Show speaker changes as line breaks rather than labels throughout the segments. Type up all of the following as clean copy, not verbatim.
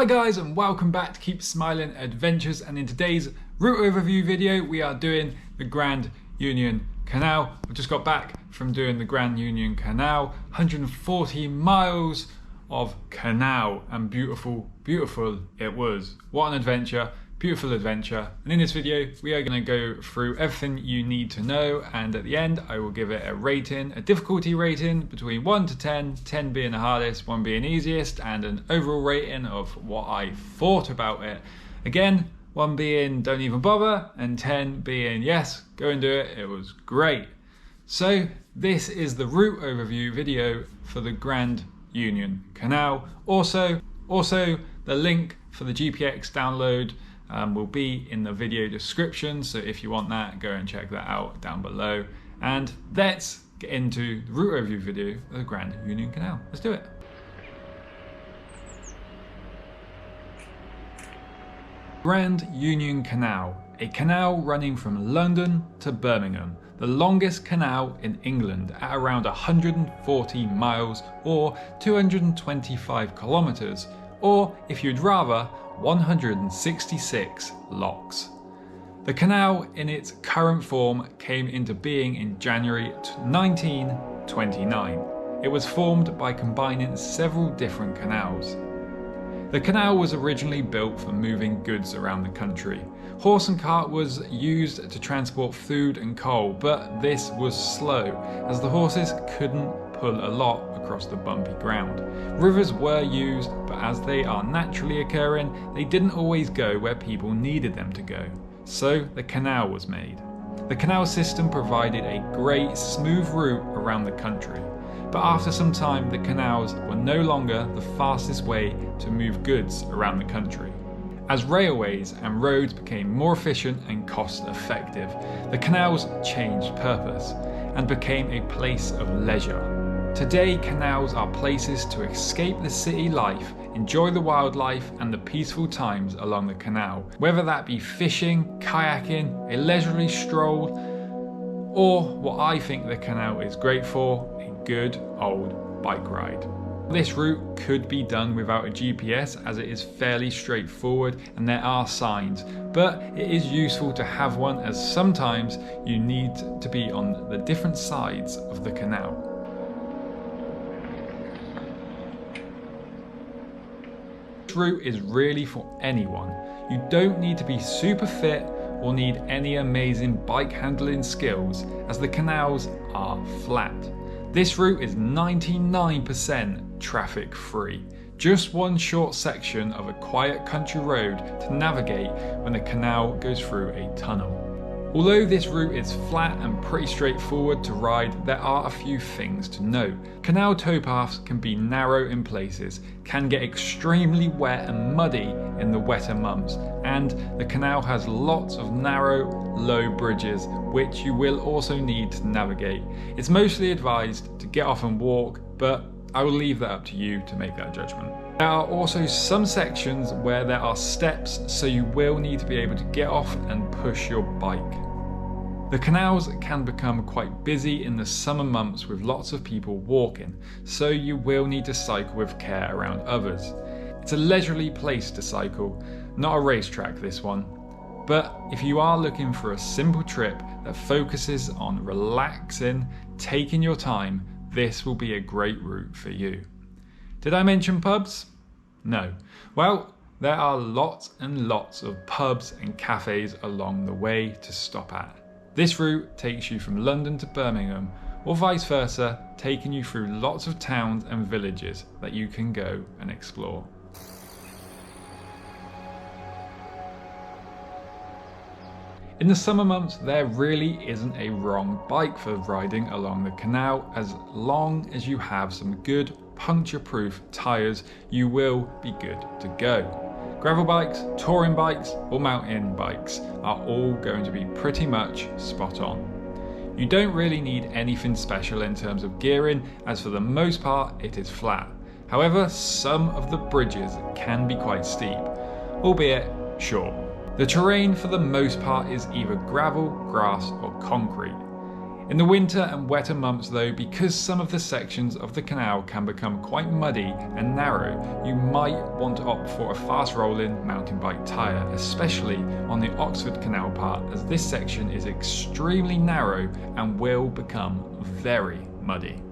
Hi guys, and welcome back to Keep Smiling Adventures, and in today's route overview video we are doing the Grand Union Canal. I've just got back from doing the Grand Union Canal, 140 miles of canal, and beautiful it was. What an adventure, beautiful adventure. And in this video we are going to go through everything you need to know, and at the end I will give it a rating, a difficulty rating between 1 to 10, 10 being the hardest, 1 being easiest, and an overall rating of what I thought about it. Again, 1 being don't even bother, and 10 being yes, go and do it, it was great. So this is the route overview video for the Grand Union Canal. Also the link for the GPX download will be in the video description, so if you want that, go and check that out down below. And let's get into the route overview video of the Grand Union Canal. Let's do it. Grand Union Canal, a canal running from London to Birmingham, the longest canal in England at around 140 miles or 225 kilometers, or if you'd rather, 166 locks. The canal in its current form came into being in January 1929. It was formed by combining several different canals. The canal was originally built for moving goods around the country. Horse and cart was used to transport food and coal, but this was slow as the horses couldn't pull a lot across the bumpy ground. Rivers were used, but as they are naturally occurring, they didn't always go where people needed them to go. So the canal was made. The canal system provided a great smooth route around the country. But after some time, the canals were no longer the fastest way to move goods around the country. As railways and roads became more efficient and cost effective, the canals changed purpose and became a place of leisure. Today, canals are places to escape the city life, enjoy the wildlife and the peaceful times along the canal, whether that be fishing, kayaking, a leisurely stroll, or what I think the canal is great for, a good old bike ride. This route could be done without a GPS as it is fairly straightforward and there are signs, but it is useful to have one as sometimes you need to be on the different sides of the canal. This route is really for anyone. You don't need to be super fit or need any amazing bike handling skills as the canals are flat. This route is 99% traffic free. Just one short section of a quiet country road to navigate when the canal goes through a tunnel. Although this route is flat and pretty straightforward to ride, there are a few things to note. Canal towpaths can be narrow in places, can get extremely wet and muddy in the wetter months, and the canal has lots of narrow, low bridges which you will also need to navigate. It's mostly advised to get off and walk, but I will leave that up to you to make that judgment. There are also some sections where there are steps, so you will need to be able to get off and push your bike. The canals can become quite busy in the summer months with lots of people walking, so you will need to cycle with care around others. It's a leisurely place to cycle, not a racetrack this one. But if you are looking for a simple trip that focuses on relaxing, taking your time, this will be a great route for you. Did I mention pubs? No. Well, there are lots and lots of pubs and cafes along the way to stop at. This route takes you from London to Birmingham, or vice versa, taking you through lots of towns and villages that you can go and explore. In the summer months, there really isn't a wrong bike for riding along the canal. As long as you have some good puncture-proof tyres, you will be good to go. Gravel bikes, touring bikes or mountain bikes are all going to be pretty much spot on. You don't really need anything special in terms of gearing, as for the most part it is flat. However, some of the bridges can be quite steep, albeit short. The terrain for the most part is either gravel, grass or concrete. In the winter and wetter months though, because some of the sections of the canal can become quite muddy and narrow, you might want to opt for a fast rolling mountain bike tyre, especially on the Oxford Canal part, as this section is extremely narrow and will become very muddy.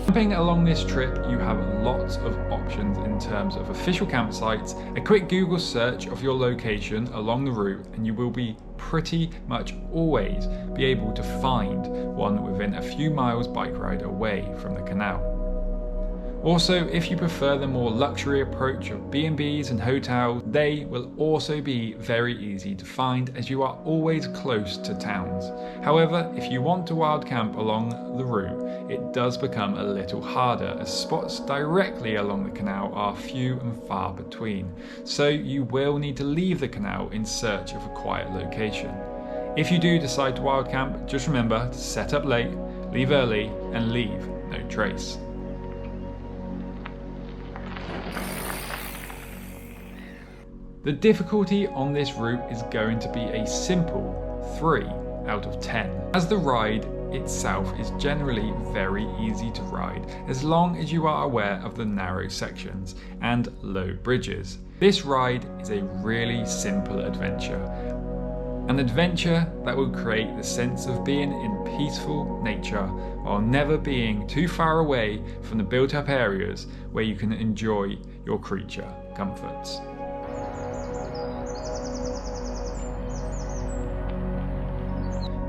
Camping along this trip, you have lots of options in terms of official campsites. A quick Google search of your location along the route and you will be pretty much always be able to find one within a few miles bike ride away from the canal. Also, if you prefer the more luxury approach of B&Bs and hotels, they will also be very easy to find as you are always close to towns. However, if you want to wild camp along the route, it does become a little harder as spots directly along the canal are few and far between. So you will need to leave the canal in search of a quiet location. If you do decide to wild camp, just remember to set up late, leave early, and leave no trace. The difficulty on this route is going to be a simple 3 out of 10, as the ride itself is generally very easy to ride as long as you are aware of the narrow sections and low bridges. This ride is a really simple adventure, an adventure that will create the sense of being in peaceful nature while never being too far away from the built-up areas where you can enjoy your creature comforts.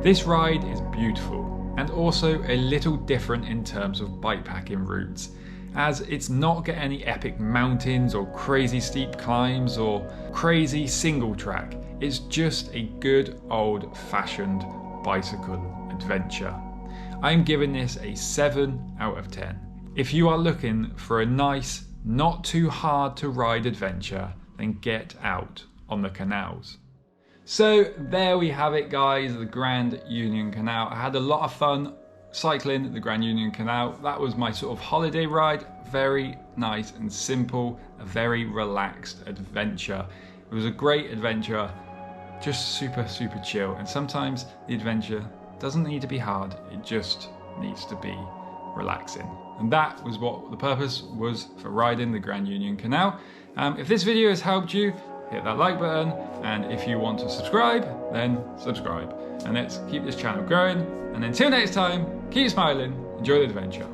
This ride is beautiful and also a little different in terms of bikepacking routes, as it's not got any epic mountains or crazy steep climbs or crazy single track. It's just a good old-fashioned bicycle adventure. I'm giving this a 7 out of 10. If you are looking for a nice, not too hard to ride adventure, then get out on the canals. So there we have it guys, the Grand Union Canal. I had a lot of fun cycling the Grand Union Canal. That was my sort of holiday ride, very nice and simple, a very relaxed adventure. It was a great adventure, just super chill, and sometimes the adventure doesn't need to be hard, it just needs to be relaxing. And that was what the purpose was for riding the Grand Union Canal. If this video has helped you, hit that like button, and if you want to subscribe, then subscribe. And let's keep this channel growing, and until next time, keep smiling, enjoy the adventure.